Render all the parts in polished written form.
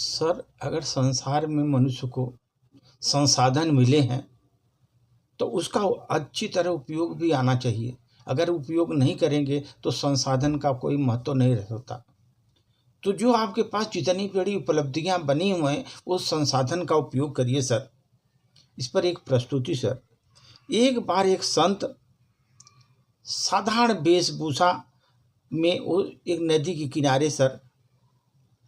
Sir, अगर संसार में मनुष्य को संसाधन मिले हैं तो उसका अच्छी तरह उपयोग भी आना चाहिए। अगर उपयोग नहीं करेंगे तो संसाधन का कोई महत्व नहीं रह सकता। तो जो आपके पास जितनी बड़ी उपलब्धियां बनी हुई हैं उस संसाधन का उपयोग करिए सर। इस पर एक प्रस्तुति सर। एक बार एक संत साधारण वेशभूषा में वो एक नदी के किनारे सर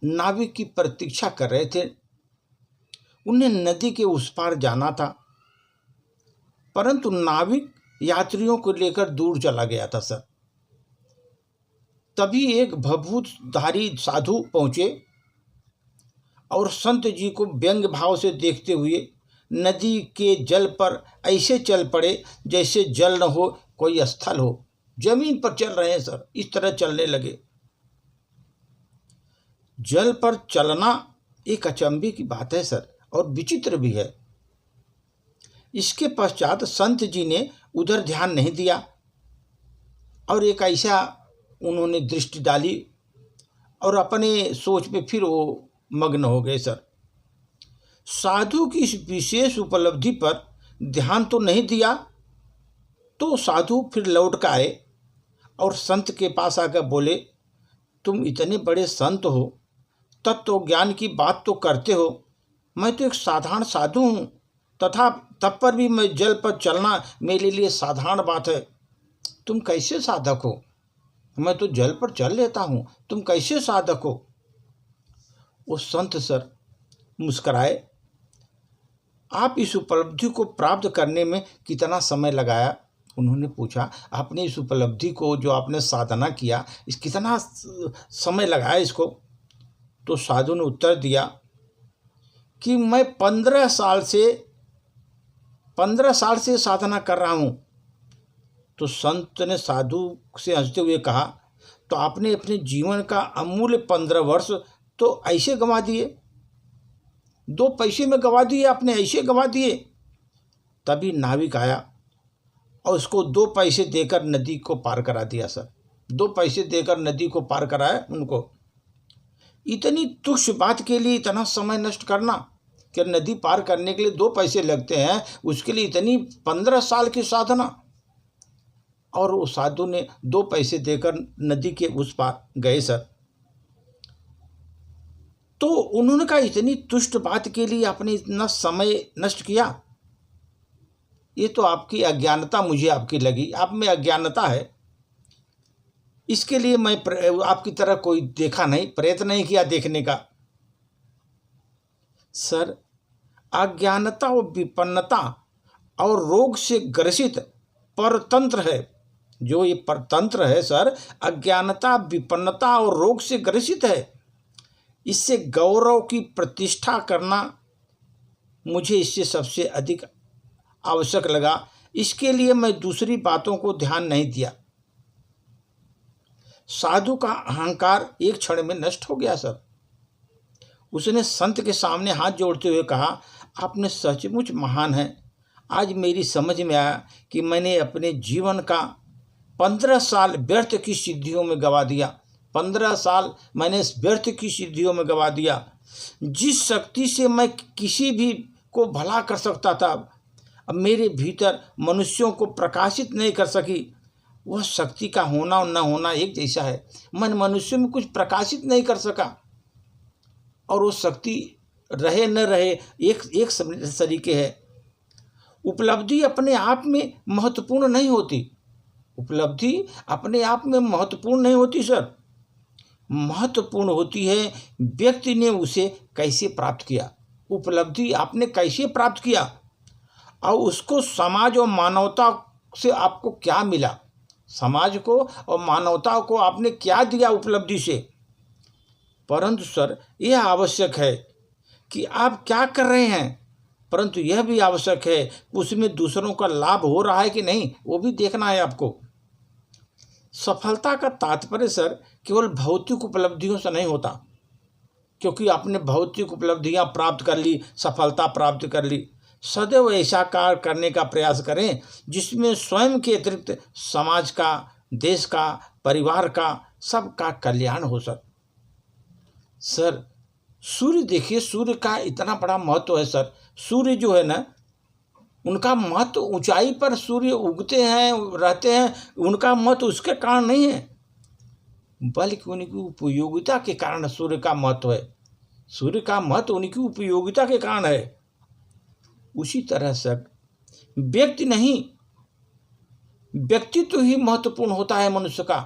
नाविक की प्रतीक्षा कर रहे थे। उन्हें नदी के उस पार जाना था, परंतु नाविक यात्रियों को लेकर दूर चला गया था सर। तभी एक भभूतधारी साधु पहुंचे और संत जी को व्यंग भाव से देखते हुए नदी के जल पर ऐसे चल पड़े जैसे जल न हो कोई स्थल हो। जमीन पर चल रहे हैं सर, इस तरह चलने लगे। जल पर चलना एक अचंभे की बात है सर, और विचित्र भी है। इसके पश्चात संत जी ने उधर ध्यान नहीं दिया और एक ऐसा उन्होंने दृष्टि डाली और अपने सोच में फिर वो मग्न हो गए सर। साधु की इस विशेष उपलब्धि पर ध्यान तो नहीं दिया, तो साधु फिर लौट कर आए और संत के पास आकर बोले, तुम इतने बड़े संत हो, तत्व ज्ञान की बात तो करते हो, मैं तो एक साधारण साधु हूँ, तथा तब पर भी मैं जल पर चलना मेरे लिए साधारण बात है। तुम कैसे साधक हो? मैं तो जल पर चल लेता हूँ, तुम कैसे साधक हो? वो संत सर मुस्कराए। आप इस उपलब्धि को प्राप्त करने में कितना समय लगाया? उन्होंने पूछा। आपने इस उपलब्धि को जो आपने साधना किया, इस कितना समय लगाया इसको? तो साधु ने उत्तर दिया कि मैं 15 साल से साधना कर रहा हूँ। तो संत ने साधु से हंसते हुए कहा, तो आपने अपने जीवन का अमूल्य 15 वर्ष तो ऐसे गंवा दिए, 2 पैसे में गंवा दिए आपने, ऐसे गंवा दिए। तभी नाविक आया और उसको 2 पैसे देकर नदी को पार करा दिया सर। 2 पैसे देकर नदी को पार कराया उनको। इतनी तुच्छ बात के लिए इतना समय नष्ट करना, कि नदी पार करने के लिए 2 पैसे लगते हैं, उसके लिए इतनी 15 साल की साधना। और वो साधु ने 2 पैसे देकर नदी के उस पार गए सर। तो उन्होंने कहा, इतनी तुच्छ बात के लिए आपने इतना समय नष्ट किया? ये तो आपकी अज्ञानता मुझे आपकी लगी, आप में अज्ञानता है। इसके लिए मैं आपकी तरह कोई देखा नहीं, प्रयत्न नहीं किया देखने का। सर, अज्ञानता और विपन्नता और रोग से ग्रसित परतंत्र है। जो ये परतंत्र है सर, अज्ञानता, विपन्नता और रोग से ग्रसित है। इससे गौरव की प्रतिष्ठा करना मुझे इससे सबसे अधिक आवश्यक लगा। इसके लिए मैं दूसरी बातों को ध्यान नहीं दिया। साधु का अहंकार एक क्षण में नष्ट हो गया सर। उसने संत के सामने हाथ जोड़ते हुए कहा, आपने सचमुच महान है। आज मेरी समझ में आया कि मैंने अपने जीवन का 15 साल व्यर्थ की सिद्धियों में गवा दिया। 15 साल मैंने व्यर्थ की सिद्धियों में गवा दिया। जिस शक्ति से मैं किसी भी को भला कर सकता था, अब मेरे भीतर मनुष्यों को प्रकाशित नहीं कर सकी। वह शक्ति का होना और न होना एक जैसा है। मैं मनुष्य में कुछ प्रकाशित नहीं कर सका, और वो शक्ति रहे न रहे एक तरीके है। उपलब्धि अपने आप में महत्वपूर्ण नहीं होती। उपलब्धि अपने आप में महत्वपूर्ण नहीं होती सर। महत्वपूर्ण होती है व्यक्ति ने उसे कैसे प्राप्त किया। उपलब्धि आपने कैसे प्राप्त किया और उसको समाज और मानवता से आपको क्या मिला। समाज को और मानवता को आपने क्या दिया उपलब्धि से। परंतु सर, यह आवश्यक है कि आप क्या कर रहे हैं, परंतु यह भी आवश्यक है कि उसमें दूसरों का लाभ हो रहा है कि नहीं, वो भी देखना है आपको। सफलता का तात्पर्य सर केवल भौतिक उपलब्धियों से नहीं होता, क्योंकि आपने भौतिक उपलब्धियां प्राप्त कर ली, सफलता प्राप्त कर ली। सदैव ऐसा कार्य करने का प्रयास करें जिसमें स्वयं के अतिरिक्त समाज का, देश का, परिवार का, सबका कल्याण हो सर। सूर्य देखिए, सूर्य का इतना बड़ा महत्व है सर। सूर्य जो है ना, उनका महत्व ऊंचाई पर सूर्य उगते हैं, रहते हैं, उनका महत्व उसके कारण नहीं है, बल्कि उनकी उपयोगिता के कारण सूर्य का महत्व है। सूर्य का महत्व उनकी उपयोगिता के कारण है। उसी तरह से व्यक्ति नहीं, व्यक्तित्व ही महत्वपूर्ण होता है मनुष्य का।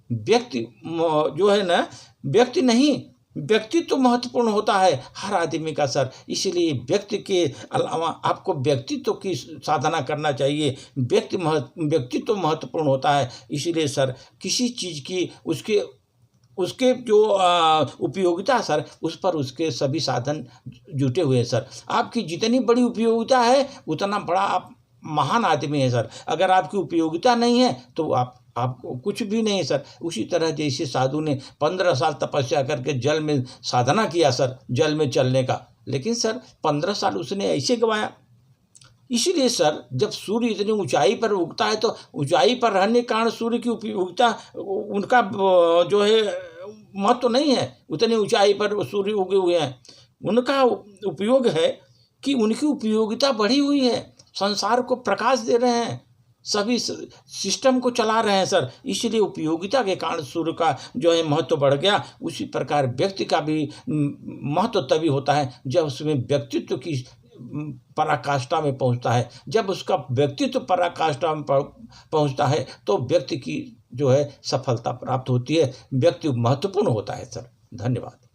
व्यक्ति जो है ना, व्यक्ति नहीं, व्यक्तित्व महत्वपूर्ण होता है हर आदमी का सर। इसलिए व्यक्ति के अलावा आपको व्यक्तित्व की साधना करना चाहिए। व्यक्तित्व महत्वपूर्ण होता है। इसीलिए सर किसी चीज़ की उसके जो उपयोगिता सर, उस पर उसके सभी साधन जुटे हुए हैं सर। आपकी जितनी बड़ी उपयोगिता है उतना बड़ा आप महान आदमी है सर। अगर आपकी उपयोगिता नहीं है तो आपको कुछ भी नहीं है सर। उसी तरह जैसे साधु ने 15 साल तपस्या करके जल में साधना किया सर, जल में चलने का, लेकिन सर 15 साल उसने ऐसे गवाया। इसीलिए सर जब सूर्य इतनी ऊंचाई पर उगता है तो ऊंचाई पर रहने के कारण सूर्य की उपयोगिता, उनका जो है महत्व नहीं है। उतनी ऊंचाई पर सूर्य उगे हुए हैं, उनका उपयोग है कि उनकी उपयोगिता बढ़ी हुई है, संसार को प्रकाश दे रहे हैं, सभी सिस्टम को चला रहे हैं सर। इसलिए उपयोगिता के कारण सूर्य का जो है महत्व बढ़ गया। उसी प्रकार व्यक्ति का भी महत्व तभी होता है जब उसमें व्यक्तित्व की पराकाष्ठा में पहुंचता है। जब उसका व्यक्तित्व पराकाष्ठा में पहुंचता है तो व्यक्ति की जो है सफलता प्राप्त होती है। व्यक्ति महत्वपूर्ण होता है सर। धन्यवाद।